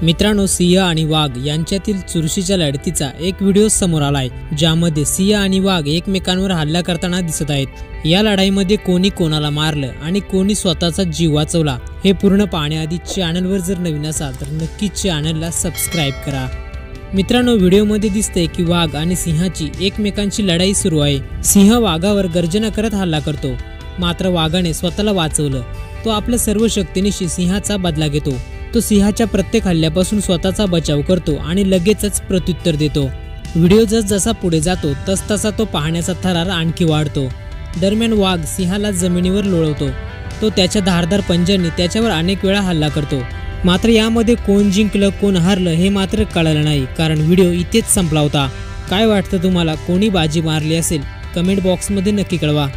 मित्रांनो, सिंह आणि वाघ यांच्यातील चुरशीच्या लढतीचा एक व्हिडिओ समोर आलाय, ज्यामध्ये सिंह आणि वाघ एकमेकांवर हल्ला करताना दिसत आहेत। या लढाईमध्ये कोणी कोणाला मारलं आणि कोणी स्वतःचा जीव वाचवला हे पूर्ण पाहण्याआधी चॅनलवर जर नवीन असाल तर नक्कीच चॅनलला सबस्क्राइब करा। मित्रांनो, व्हिडिओमध्ये दिसतंय की वाघ आणि सिंहाची एकमेकांची लढाई सुरू आहे। सिंह वाघावर गर्जना करत हल्ला करतो, मात्र वाघाने स्वतःला वाचवलं। तो आपल्या सर्व शक्तीनिशी सिंहाचा बदला घेतो। तो सिंहाच्या प्रत्येक हल्ल्यापासून स्वतःचा बचाव करतो आणि लगेचच प्रत्युत्तर देतो। व्हिडिओ जसा पुढे जातो तसा तो पाहण्याचा थरार आणखी वाढतो। दरम्यान वाघ सिंहाला जमिनीवर लोळवतो। तो त्याच्या धारदार पंजांनी त्याच्यावर अनेक वेळा हल्ला करतो, मात्र यामध्ये कोण जिंकलं कोण हारलं हे मात्र कळलं नाही, कारण व्हिडिओ इथेच संपला होता। काय वाटतं तुम्हाला, कोणी बाजी मारली असेल? कमेंट बॉक्समध्ये नक्की कळवा।